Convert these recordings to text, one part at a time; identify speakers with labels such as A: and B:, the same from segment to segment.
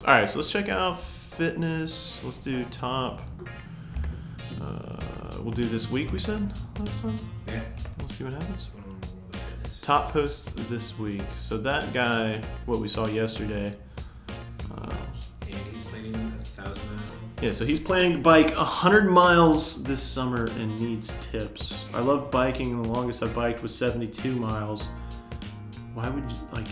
A: All right, so let's check out fitness. Let's do top. We'll do this week, we said last time?
B: Yeah.
A: We'll see what happens. Top posts this week. So that guy, what we saw yesterday.
B: And he's planning 1,000 miles.
A: Yeah, so he's planning to bike 100 miles this summer and needs tips. I love biking. The longest I biked was 72 miles. Why would you, like...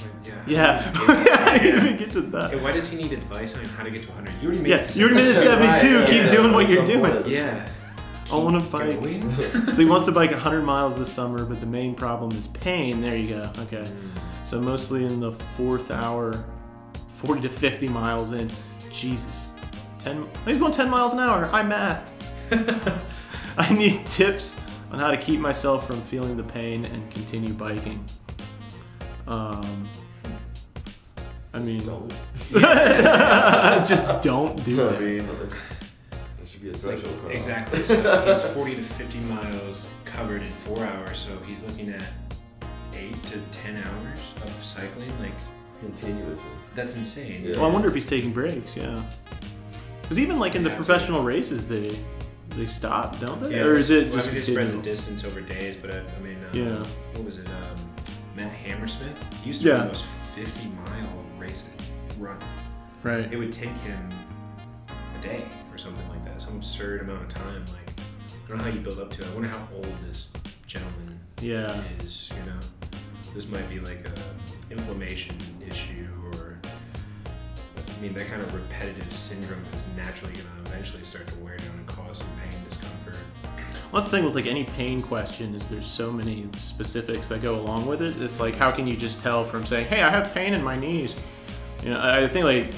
A: Yeah. I didn't even get to that.
B: Hey, why does he need advice on how to get to 100? You already made it to
A: you already made it to 72. Keep doing what you're doing.
B: Yeah.
A: I want to bike. So he wants to bike 100 miles this summer, but the main problem is pain. There you go. Okay. So mostly in the 4th hour, 40 to 50 miles in. Jesus. He's going 10 miles an hour. I mathed. I need tips on how to keep myself from feeling the pain and continue biking. I mean, just don't do that.
C: I mean, that should be a threshold.
B: Like, exactly. So he's 40 to 50 miles covered in 4 hours. So he's looking at 8 to 10 hours of cycling. Like
C: continuously.
B: That's insane.
C: Yeah.
A: Well, I wonder if he's taking breaks. Yeah. Because even like in the professional races, they stop, don't they?
B: Yeah,
A: or is it
B: well,
A: just
B: I mean, they spread the distance over days? But I mean,
A: yeah.
B: What was it? Matt Hammersmith. He used to run those 50-mile races.
A: Right.
B: It would take him a day or something like that. Some absurd amount of time. Like, I don't know how you build up to it. I wonder how old this gentleman is. You know, this might be like a inflammation issue, or I mean, that kind of repetitive syndrome is naturally going to eventually start to wear down and cause some pain, discomfort.
A: Well, that's the thing with like any pain question is there's so many specifics that go along with it. It's like, how can you just tell from saying, hey, I have pain in my knees? You know, I think like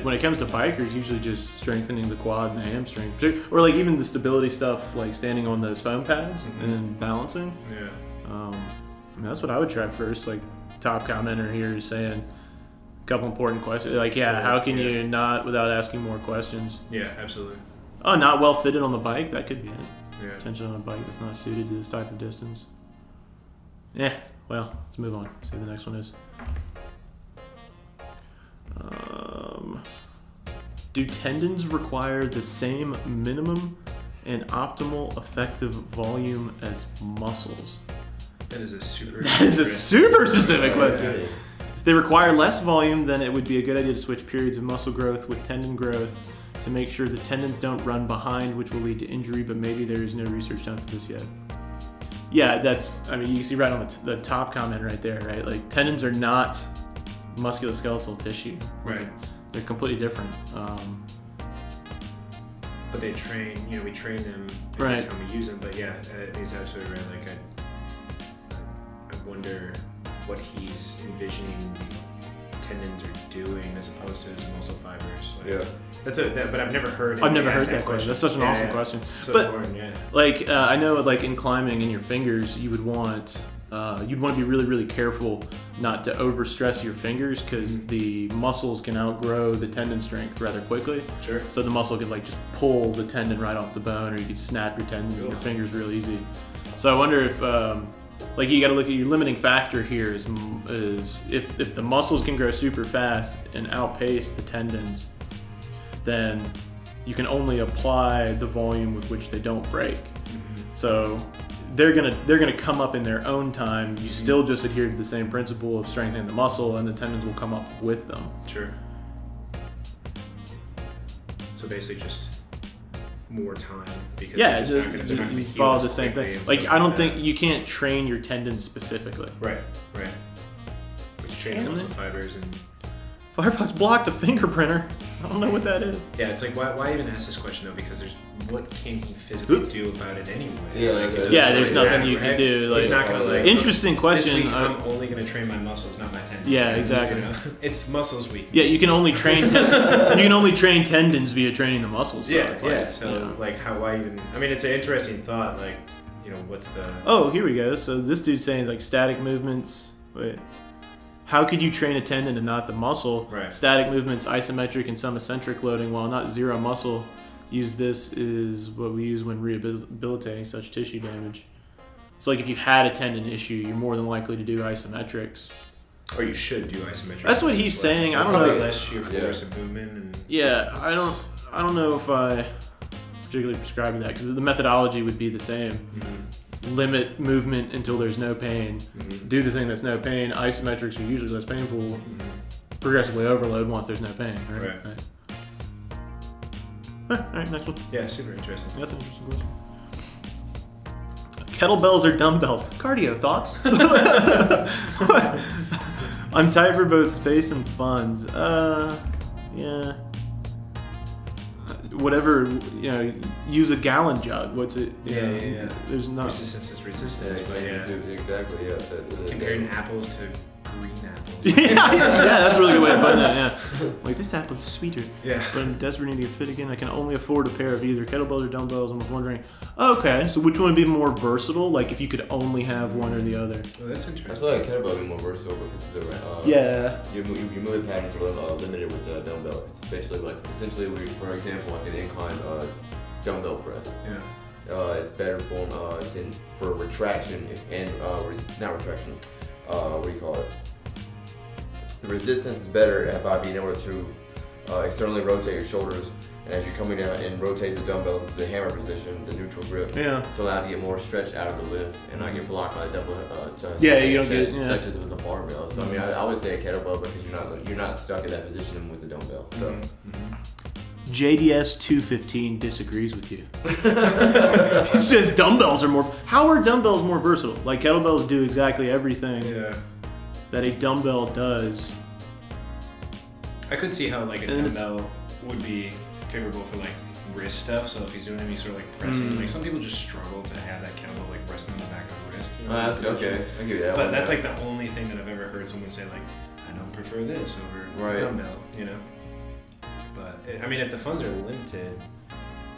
A: when it comes to bikers, usually just strengthening the quad and the hamstring, or like even the stability stuff, like standing on those foam pads and balancing.
B: Yeah.
A: I mean, that's what I would try first. Like top commenter here is saying a couple important questions. Like, how can you not without asking more questions?
B: Yeah, absolutely.
A: Oh, not well fitted on the bike. That could be it.
B: Yeah.
A: Tension on a bike that's not suited to this type of distance. Yeah, well, let's move on. See what the next one is. Do tendons require the same minimum and optimal effective volume as muscles?
B: That is a super
A: specific question. If they require less volume, then it would be a good idea to switch periods of muscle growth with tendon growth to make sure the tendons don't run behind, which will lead to injury, but maybe there is no research done for this yet. Yeah, I mean, you can see right on the top comment right there, right? Like, tendons are not musculoskeletal tissue.
B: Right.
A: They're completely different.
B: But they train, we train them every time we use them, but yeah, he's absolutely right. Like, I wonder what he's envisioning the tendons are doing as opposed to his muscle fibers. Like, but I've never heard.
A: I've never heard that question. That's such an awesome question.
B: So
A: but
B: important,
A: like I know, like in climbing in your fingers, you would want you'd want to be really, really careful not to overstress your fingers because the muscles can outgrow the tendon strength rather quickly.
B: Sure.
A: So the muscle could like just pull the tendon right off the bone, or you could snap your tendons in your fingers real easy. So I wonder if like you got to look at your limiting factor here is if the muscles can grow super fast and outpace the tendons, then you can only apply the volume with which they don't break. So they're gonna come up in their own time. You still just adhere to the same principle of strengthening the muscle, and the tendons will come up with them.
B: Sure. So basically, just more time because they're not
A: you follow the same thing. Like I don't think you can't train your tendons specifically.
B: Right. But you train your muscle fibers and.
A: Firefox blocked a finger printer. I don't know what that is.
B: Yeah, it's like why even ask this question though? Because what can he physically do about it anyway?
A: There's nothing you can do. Like,
B: he's not gonna
A: interesting question.
B: This week I'm only gonna train my muscles, not my tendons.
A: Yeah, exactly.
B: It's muscles week.
A: Yeah, you can only train tendons via training the muscles. So
B: like why even? I mean, it's an interesting thought. Like, what's the?
A: Oh, here we go. So this dude's saying like static movements. Wait. How could you train a tendon and not the muscle?
B: Right.
A: Static movements, isometric and some eccentric loading, while not zero muscle. This is what we use when rehabilitating such tissue damage. So like if you had a tendon issue, you're more than likely to do isometrics.
B: Or you should do isometric.
A: That's what he's saying. I don't know.
B: Less sheer force of movement. And
A: I don't know if I particularly prescribe that, because the methodology would be the same. Mm-hmm. Limit movement until there's no pain. Mm-hmm. Do the thing that's no pain. Isometrics are usually less painful. Mm-hmm. Progressively overload once there's no pain. Right. All right, next one.
B: Yeah, super interesting.
A: That's an interesting question. Kettlebells or dumbbells? Cardio thoughts? I'm tight for both space and funds. Yeah. Whatever, use a gallon jug. What's it?
B: Yeah.
A: There's not.
B: Resistance is resistance.
C: Exactly, yeah.
B: Comparing apples to green apples.
A: yeah, that's a really good way of putting it, yeah. Like, this apple is sweeter.
B: Yeah.
A: But I'm desperate need to get fit again. I can only afford a pair of either kettlebells or dumbbells. I was wondering, okay, so which one would be more versatile? Like, if you could only have one or the other?
B: Oh, that's interesting.
C: I feel like kettlebell would be more versatile because your movement patterns are limited with dumbbell. Especially, essentially, for example, like an incline dumbbell press.
B: Yeah.
C: It's better for retraction and not retraction. What do you call it? The resistance is better by being able to externally rotate your shoulders, and as you're coming down and rotate the dumbbells into the hammer position, the neutral grip, to allow you to get more stretch out of the lift and not get blocked by the double chest.
A: You don't get
C: such as with the barbell. So I mean, I would say a kettlebell because you're not stuck in that position with the dumbbell. So.
A: Mm-hmm. JDS 215 disagrees with you. He says dumbbells are more. How are dumbbells more versatile? Like, kettlebells do exactly everything that a dumbbell does.
B: I could see how like a dumbbell would be favorable for like wrist stuff. So if he's doing any sort of like pressing, like some people just struggle to have that kettlebell like resting on the back of the wrist.
C: That's okay. I give you that.
B: But that's like the only thing that I've ever heard someone say like, I don't prefer this over a dumbbell. But I mean, if the funds are limited,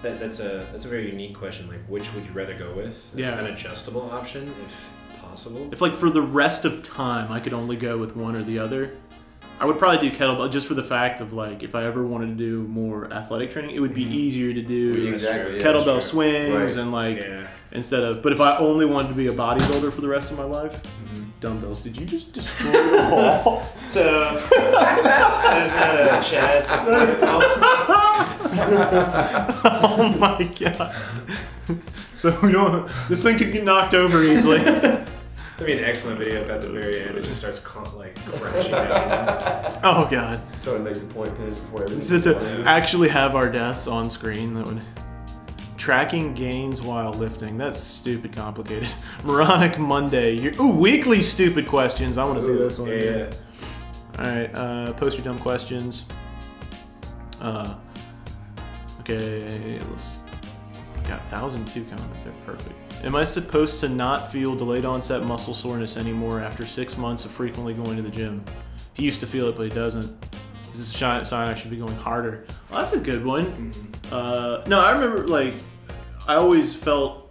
B: that's a very unique question. Like, which would you rather go with?
A: Yeah.
B: An adjustable option, if possible.
A: If like for the rest of time I could only go with one or the other, I would probably do kettlebell, just for the fact of like, if I ever wanted to do more athletic training, it would be easier to do kettlebell swings and like instead of. But if I only wanted to be a bodybuilder for the rest of my life, dumbbells. Did you just destroy the wall?
B: So I just got a Chad.
A: Oh my god. So we don't. This thing could get knocked over easily.
B: That'd be an excellent video if at the very end it just starts like crashing down.
A: Oh god.
C: Trying to make the point finish before everything.
A: So to actually have our deaths on screen, that would. Tracking gains while lifting. That's stupid complicated. Moronic Monday. Weekly stupid questions. I want to see this one.
B: Yeah.
A: Alright, post your dumb questions. Okay, let's. Got 1,002 comments there. Perfect. Am I supposed to not feel delayed onset muscle soreness anymore after 6 months of frequently going to the gym? He used to feel it, but he doesn't. Is this a sign I should be going harder? Well, that's a good one. No, I remember, like, I always felt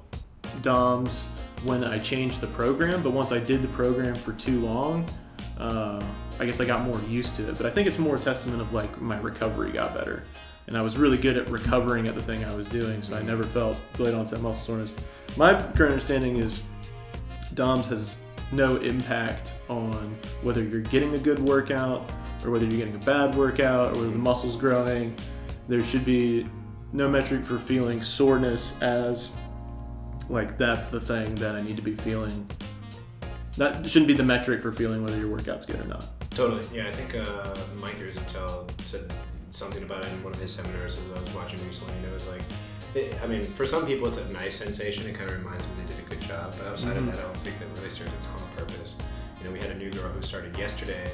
A: DOMS when I changed the program, but once I did the program for too long, I guess I got more used to it. But I think it's more a testament of, like, my recovery got better. And I was really good at recovering at the thing I was doing, so I never felt delayed onset muscle soreness. My current understanding is DOMS has no impact on whether you're getting a good workout or whether you're getting a bad workout or whether the muscle's growing. There should be no metric for feeling soreness as, like, that's the thing that I need to be feeling. That shouldn't be the metric for feeling whether your workout's good or not.
B: Totally. Yeah, I think Mike Untitled said something about it in one of his seminars that I was watching recently, and it was like, I mean, for some people it's a nice sensation. It kind of reminds them they did a good job, but outside of that, I don't think that really serves a ton of purpose. We had a new girl who started yesterday,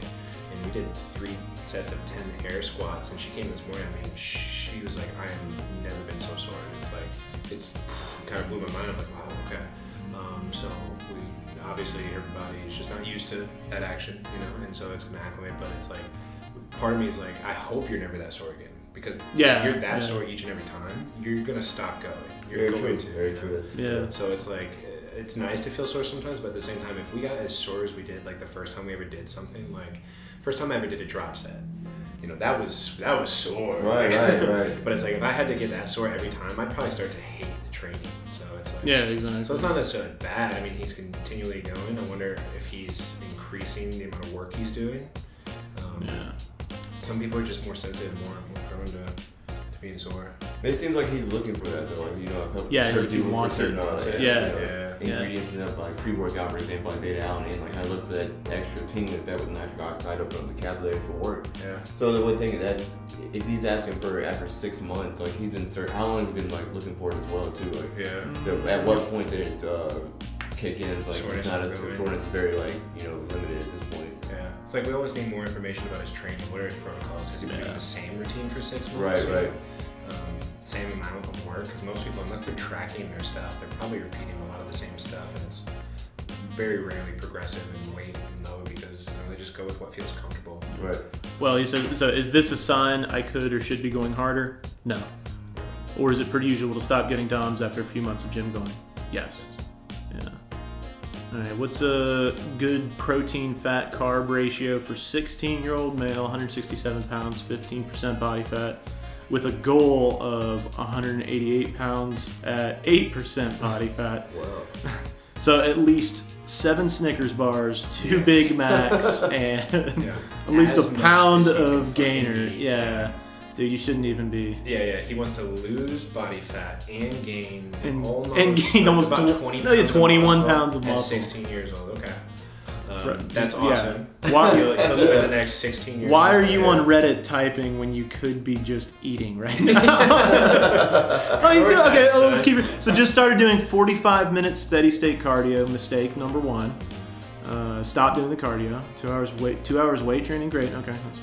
B: and we did 3 sets of 10 air squats, and she came this morning. I mean, she was like, I have never been so sore. And it's like, it's kind of blew my mind. I'm like, wow, okay. So we obviously her body is just not used to that action, and so it's gonna acclimate. But it's like, part of me is like, I hope you're never that sore again, because if you're that sore each and every time, you're gonna stop going. You're going to.
C: Very true.
A: Yeah.
B: So it's like, it's nice to feel sore sometimes, but at the same time, if we got as sore as we did, like the first time we ever did something, like first time I ever did a drop set, that was sore.
C: Right.
B: But it's like, if I had to get that sore every time, I'd probably start to hate the training. So it's like,
A: exactly.
B: So it's not necessarily bad. I mean, he's continually going. I wonder if he's increasing increasing the amount of work he's doing. Some people are just more sensitive, more prone to being sore.
C: It seems like he's looking for that though. Like, you know,
A: if he wants it.
C: Ingredients in that, like pre-workout, for example, like beta-alanine. Like I look for that extra tingle effect with nitric oxide up on the calculator for work.
B: Yeah.
C: So the one thing that's, if he's asking for after 6 months, like he's been how long has he been like looking for it as well too? Like at what point did it kick in? It's like it's not as the soreness is very like limited at this point.
B: Yeah. It's like we always need more information about his training. What are his protocols? Has he been doing the same routine for 6 months?
C: Right.
B: Same amount of work, because most people, unless they're tracking their stuff, they're probably repeating a lot of the same stuff, and it's very rarely progressive in weight and low because they just go with what feels comfortable.
C: Right.
A: Well, he said, so is this a sign I could or should be going harder? No. Or is it pretty usual to stop getting DOMs after a few months of gym going? Yes. Yeah. All right, what's a good protein fat carb ratio for 16-year-old male, 167 pounds, 15% body fat, with a goal of 188 pounds at 8% body fat?
C: Wow.
A: So at least 7 Snickers bars, 2 Big Macs, and at least a pound of gainer. Yeah. Dude, you shouldn't even be.
B: Yeah. He wants to lose body fat and gain almost
A: 21 pounds of muscle.
B: At 16 years old. Okay. That's awesome.
A: Why,
B: he'll spend the next 16 years.
A: Why are you on Reddit typing when you could be just eating right now? Let's keep it. So just started doing 45 minutes steady state cardio. Mistake number 1. Stop doing the cardio. 2 hours weight training. Great. Okay. That's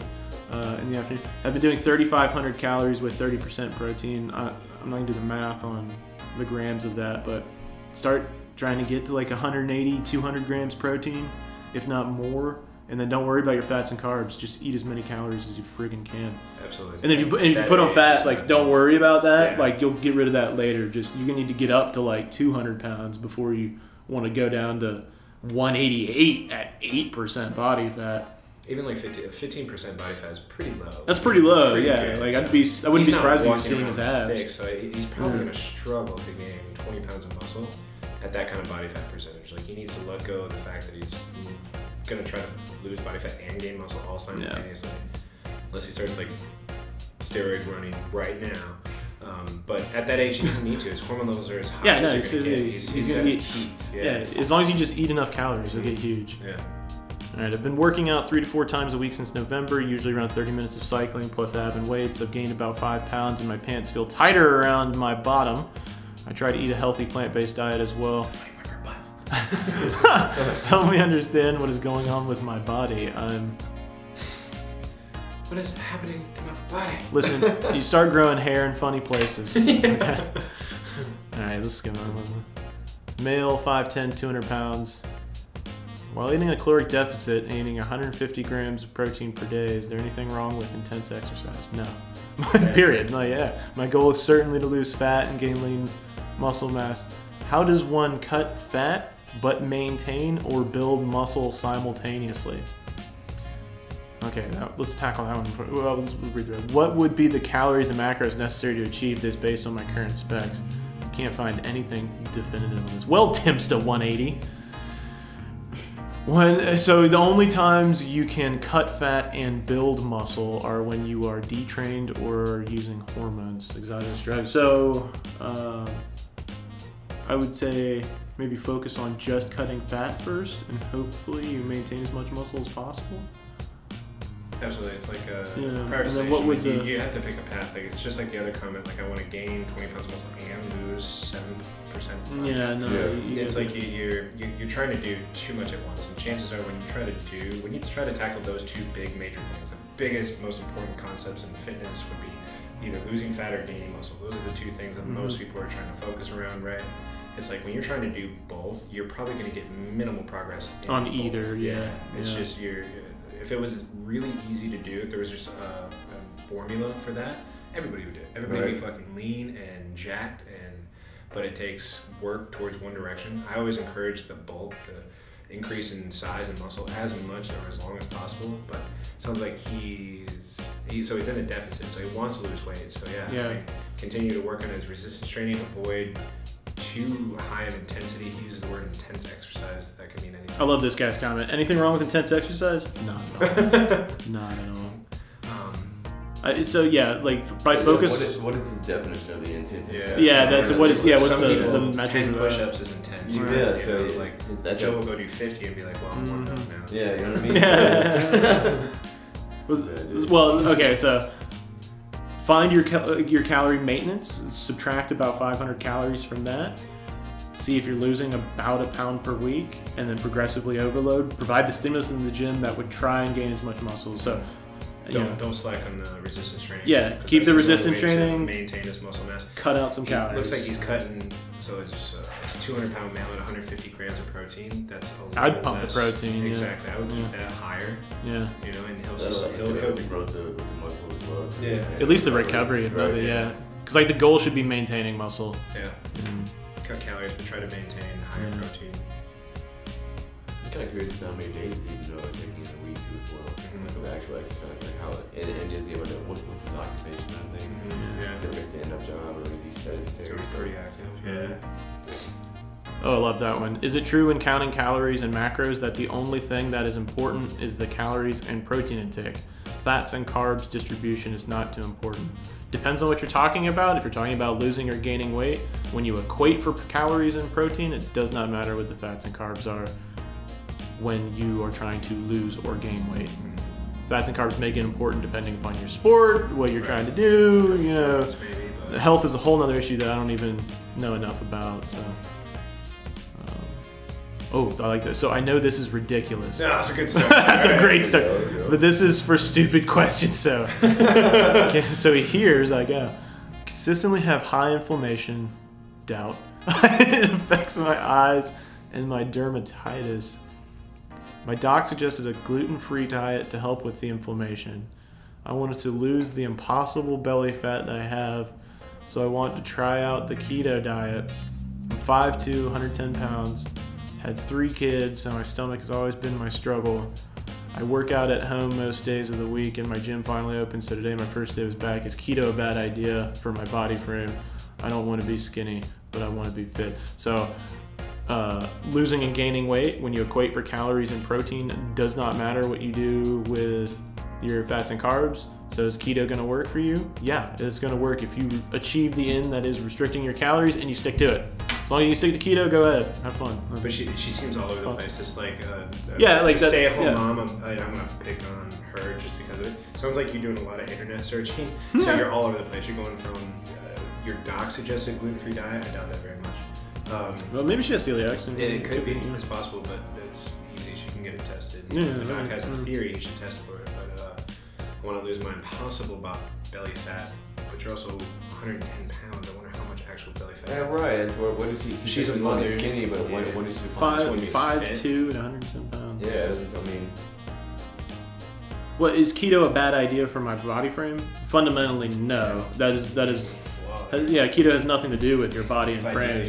A: in the afternoon. I've been doing 3,500 calories with 30% protein. I'm not gonna do the math on the grams of that, but start trying to get to like 180, 200 grams protein, if not more. And then don't worry about your fats and carbs. Just eat as many calories as you friggin' can.
B: Absolutely.
A: And then if you put on fat, like don't worry about that. Yeah. Like you'll get rid of that later. Just you're gonna need to get up to like 200 pounds before you want to go down to 188 at 8% body fat.
B: Even like 15% body fat is pretty low.
A: That's pretty low,
B: pretty
A: yeah.
B: good.
A: Like I wouldn't be surprised if you were seeing his abs.
B: Thick, so he's probably gonna struggle to gain 20 pounds of muscle at that kind of body fat percentage. Like he needs to let go of the fact that he's gonna try to lose body fat and gain muscle all simultaneously, unless he starts like steroid running right now. But at that age, he doesn't need to. His hormone levels are as high as he's gonna get.
A: Yeah, as long as you just eat enough calories, you'll get huge.
B: Yeah.
A: All right, I've been working out 3 to 4 times a week since November, usually around 30 minutes of cycling plus ab and weights. I've gained about 5 pounds and my pants feel tighter around my bottom. I try to eat a healthy plant-based diet as well. Help me understand what is going on with my body.
B: What is happening to my body?
A: Listen, you start growing hair in funny places. Okay? All right, let's go on. Male, 5'10", 200 pounds. While eating a caloric deficit, aiming 150 grams of protein per day, is there anything wrong with intense exercise? No. Period. No, yeah. My goal is certainly to lose fat and gain lean muscle mass. How does one cut fat but maintain or build muscle simultaneously? Okay, now let's tackle that one. Well, let's read through it. What would be the calories and macros necessary to achieve this based on my current specs? Can't find anything definitive on this. Well, Timsta 180. So the only times you can cut fat and build muscle are when you are detrained or using hormones, exogenous drugs. So I would say maybe focus on just cutting fat first, and hopefully you maintain as much muscle as possible.
B: Absolutely, it's like a prioritization. You have to pick a path. Like it's just like the other comment. Like I want to gain 20 pounds of muscle and lose 7%. It's like you're trying to do too much at once, and chances are when you try to tackle those 2 big major things, the biggest, most important concepts in fitness would be either losing fat or gaining muscle. Those are the 2 things that most people are trying to focus around, right? It's like when you're trying to do both, you're probably going to get minimal progress
A: on either. Yeah.
B: It's just if it was really easy to do, if there was just a formula for that, everybody would do it. Everybody would be fucking lean and jacked, but it takes work towards one direction. I always encourage the increase in size and muscle as much or as long as possible, but it sounds like he's in a deficit, so he wants to lose weight. So I mean, continue to work on his resistance training, avoid too high of intensity. He uses the word intense exercise. That could mean anything.
A: I love this guy's comment. Anything wrong with intense exercise? Not at all. Not at all. So yeah, like by focus.
C: What is his definition of the intense?
A: Yeah, that's what is. Yeah, what's the metric?
B: 10 push-ups is intense.
C: Yeah,
B: right?
C: so
B: like Joe will go do 50 and be like, well, I'm warmed up now.
C: Yeah, you know what I mean.
A: Well, okay, so find your calorie maintenance. Subtract about 500 calories from that. See if you're losing about a pound per week, and then progressively overload. Provide the stimulus in the gym that would try and gain as much muscle. So.
B: Don't slack on the resistance training.
A: Yeah, keep the resistance training.
B: Maintain his muscle mass.
A: Cut out some calories.
B: Looks like he's cutting. So it's 200-pound male at 150 grams of protein. That's a little
A: I'd pump
B: less.
A: the protein.
B: Exactly. I would keep that higher.
A: Yeah.
B: You know, and he'll
C: growth with the muscle as well.
B: Yeah.
A: At least the recovery of it. Yeah. Because like the goal should be maintaining muscle.
B: Yeah. Cut calories, but try to maintain higher protein.
C: I'm kind of curious how many days he taking in a week as well. Like the actual exercise, like how and is he able to what's his occupation? I think.
B: Yeah.
C: Is it like a stand-up job or is he studying?
B: So he's pretty active. Yeah.
A: Oh, I love that one. Is it true when counting calories and macros that the only thing that is important is the calories and protein intake? Fats and carbs distribution is not too important. Depends on what you're talking about. If you're talking about losing or gaining weight, when you equate for calories and protein, it does not matter what the fats and carbs are when you are trying to lose or gain weight. Fats and carbs make it important depending upon your sport, what you're trying to do, you know. Health is a whole other issue that I don't even know enough about, so. Oh, I like that. So I know this is ridiculous.
B: No, that's a good start.
A: That's a great start. But this is for stupid questions, so. Okay, so here's I go. Consistently have high inflammation, doubt. It affects my eyes and my dermatitis. My doc suggested a gluten-free diet to help with the inflammation. I wanted to lose the impossible belly fat that I have, so I want to try out the keto diet. I'm 5'2", 110 pounds, had 3 kids, so my stomach has always been my struggle. I work out at home most days of the week, and my gym finally opened, so today my first day was back. Is keto a bad idea for my body frame? I don't want to be skinny, but I want to be fit. So. Losing and gaining weight, when you equate for calories and protein, does not matter what you do with your fats and carbs. So is keto going to work for you? Yeah, it's going to work if you achieve the end that is restricting your calories and you stick to it. As long as you stick to keto, go ahead, have fun.
B: But she seems all over the place. It's like
A: like
B: stay-at-home mom. I'm gonna pick on her just because of it. Sounds like you're doing a lot of internet searching, so you're all over the place. You're going from your doc suggested gluten-free diet. I doubt that very much.
A: Well, maybe she has celiac.
B: It could be. It's possible, but it's easy. She can get it tested. The doc has a theory. He should test for it. But I want to lose my impossible belly fat. But you're also 110 pounds. I wonder how much actual belly fat.
C: Yeah, right. That's what is she?
B: She's a mother.
C: Skinny, but what is she?
A: 5'2" and 110 pounds.
C: Yeah, it doesn't. I mean.
A: What is keto a bad idea for my body frame? Fundamentally, no. That is. Yeah, keto has nothing to do with your body and frame.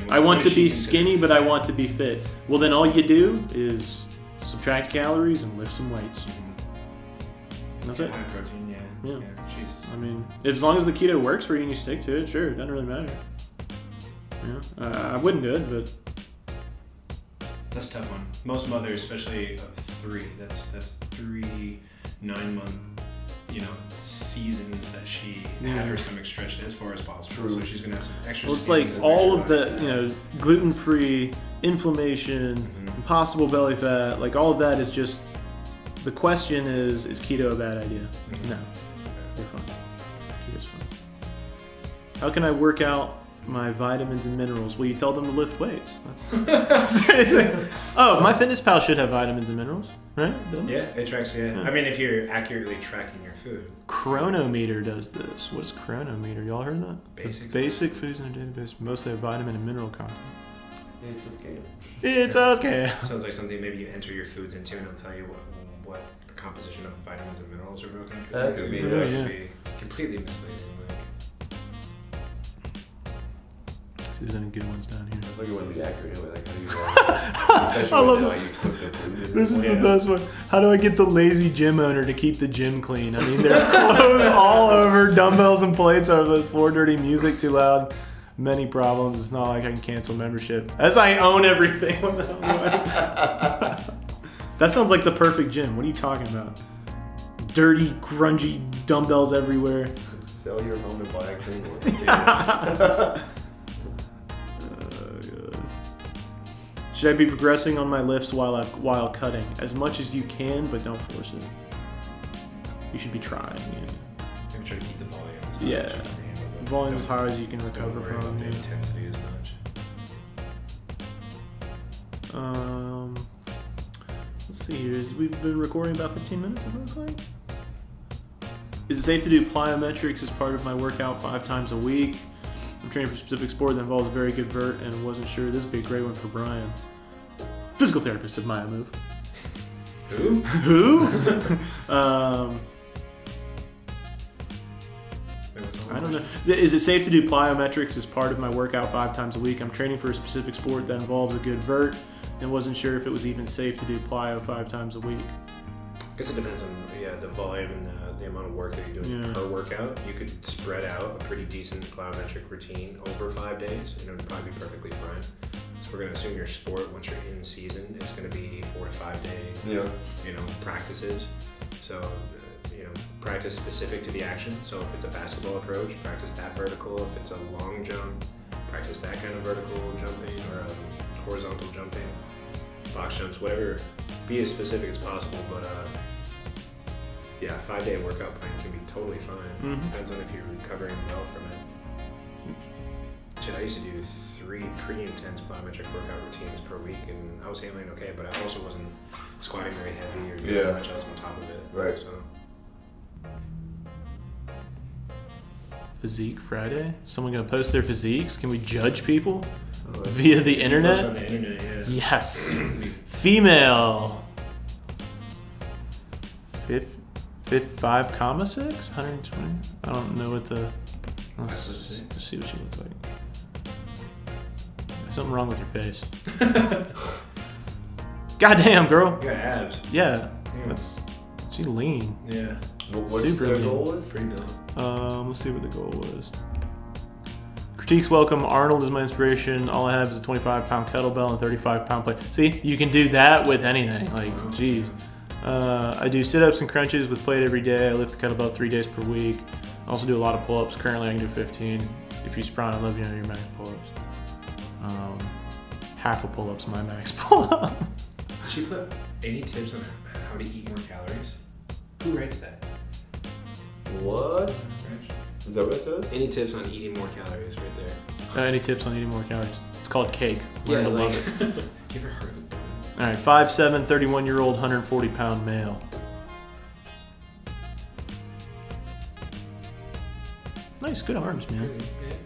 A: I want to be skinny, but I want to be fit. Well, then all you do is subtract calories and lift some weights. That's it.
B: High protein, yeah.
A: I mean, as long as the keto works for you and you stick to it, sure, it doesn't really matter. I wouldn't do it, but
B: that's a tough one. Most mothers, especially 3, that's 3 9-month. Seasons that she had her stomach stretched as far as possible. So she's gonna have some extra.
A: Well, it's like all of the, gluten-free, inflammation, impossible belly fat, like all of that is just. The question is keto a bad idea? No, you're fine. Keto's fine. How can I work out my vitamins and minerals? Will you tell them to lift weights? Is there anything? Oh, MyFitnessPal should have vitamins and minerals, right?
B: Yeah, it tracks. Yeah. I mean, if you're accurately tracking your food.
A: Chronometer does this. What is Chronometer? Y'all heard that?
B: Basic
A: foods in a database mostly have vitamin and mineral content.
C: It's a scam.
A: It's a scam.
B: Sounds like something maybe you enter your foods into and it'll tell you what the composition of vitamins and minerals are broken up.
C: That could be.
B: That could be completely misleading.
A: See if there's any good ones down here.
C: I think it wouldn't be accurate anyway. Like, how do you especially
A: I love
C: now you cook the food.
A: This is the best one. How do I get the lazy gym owner to keep the gym clean? I mean, there's clothes all over, dumbbells and plates over the floor, dirty music too loud. Many problems. It's not like I can cancel membership, as I own everything. That sounds like the perfect gym. What are you talking about? Dirty, grungy dumbbells everywhere.
C: Sell your home and buy a clean one.
A: Should I be progressing on my lifts while cutting? As much as you can, but don't force it. You should be trying. Yeah.
B: I'm trying to keep the volume as high
A: Yeah.
B: as you can handle, but
A: Volume as high as you can
B: don't
A: recover
B: worry
A: from.
B: about the
A: Yeah.
B: intensity as much.
A: Let's see here. We've been recording about 15 minutes, it looks like. Is it safe to do plyometrics as part of my workout 5 times a week? I'm training for a specific sport that involves a very good vert and wasn't sure. This would be a great one for Brian. Physical therapist of my move.
B: Who?
A: Who? I don't know. Is it safe to do plyometrics as part of my workout 5 times a week? I'm training for a specific sport that involves a good vert and wasn't sure if it was even safe to do plyo 5 times a week.
B: I guess it depends on the volume and the amount of work that you're doing per workout. You could spread out a pretty decent plyometric routine over 5 days, and it would probably be perfectly fine. So we're going to assume your sport, once you're in season, is going to be 4 to 5 day, practices. So, practice specific to the action. So if it's a basketball approach, practice that vertical. If it's a long jump, practice that kind of vertical jumping or horizontal jumping, box jumps, whatever. Be as specific as possible, but 5-day workout plan can be totally fine. Depends on if you're recovering well from it. Shit, I used to do 3 pretty intense plyometric workout routines per week, and I was handling okay, but I also wasn't squatting very heavy or doing much else on top of it.
C: Right.
B: So.
A: Physique Friday? Someone gonna post their physiques? Can we judge people via the internet?
B: On the internet, yeah.
A: Yes. Female. 5,6? 120? I don't know what the... Let's see what she looks like. There's something wrong with your face. Goddamn, girl.
B: You got abs.
A: Yeah. She's lean.
B: Yeah.
C: What
A: Super
C: your
A: lean.
C: goal was?
B: Pretty built.
A: Let's see what the goal was. Critiques welcome. Arnold is my inspiration. All I have is a 25-pound kettlebell and a 35-pound plate. See, you can do that with anything. Like, geez. I do sit-ups and crunches with plate every day. I lift the kettlebell 3 days per week. I also do a lot of pull-ups. Currently, I can do 15. If you sprawn, I love your max pull-ups. Half a pull-up's my max pull-up.
B: Did she put any tips on how to eat more calories? Who writes that?
C: What? Is that what it says?
B: Any tips on eating more calories right there?
A: Any tips on eating more calories? It's called cake. Learn to love it.
B: You ever heard of it?
A: All right, 5'7", 31-year-old, 140-pound male. Nice, good arms, man.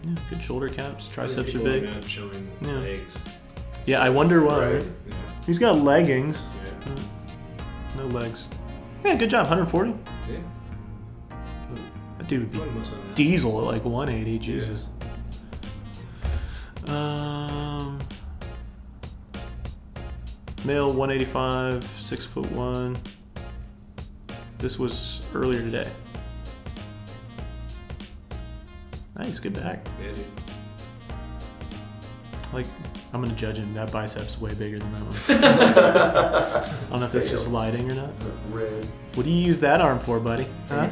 A: Yeah, good shoulder caps. Triceps are big.
B: Showing
A: Yeah.
B: legs.
A: Yeah, I wonder why.
C: Right.
B: Yeah.
A: He's got leggings.
B: Yeah.
A: No legs. Yeah, good job. 140.
B: Yeah.
A: That dude would be
B: Probably most of that.
A: diesel at like 180. Jesus. Male, 185, 6'1". This was earlier today. Nice, good back.
B: Yeah, dude.
A: Like, I'm gonna judge him. That bicep's way bigger than that one. I don't know if that's just lighting or not.
C: Red.
A: What do you use that arm for, buddy? Huh?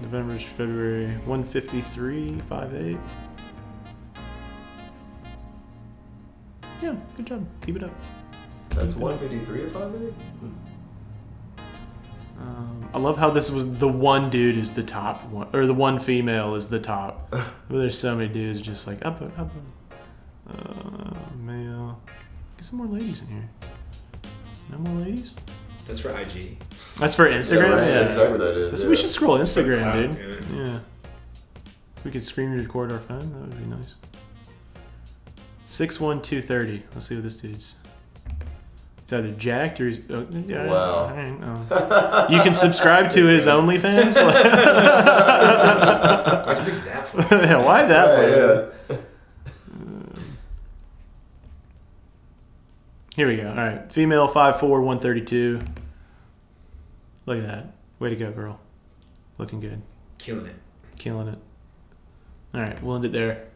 A: November, February, 153, 5'8". Yeah, good job. Keep it up.
C: That's 153 at 5'8"?
A: I love how this was the one dude is the top one, or the one female is the top. But there's so many dudes just like up. Male. Get some more ladies in here. No more ladies?
B: That's for IG.
A: That's for Instagram?
C: Yeah, right.
A: Yeah.
C: That's exactly what that is.
A: This-
C: Yeah.
A: We should scroll
B: It's for
A: Instagram,
B: clout,
A: dude. Yeah. We could screen record our phone. That would be nice. 6'1", 230. Let's see what this dude's. It's either jacked or he's. Oh, yeah,
C: Wow.
A: I don't know. You can subscribe to his OnlyFans.
B: Why'd you pick that for?
A: Yeah, why that
C: Right,
A: one?
C: yeah.
A: Here we go. All right. Female, 5'4", 132. Look at that. Way to go, girl. Looking good.
B: Killing it.
A: Killing it. All right, we'll end it there.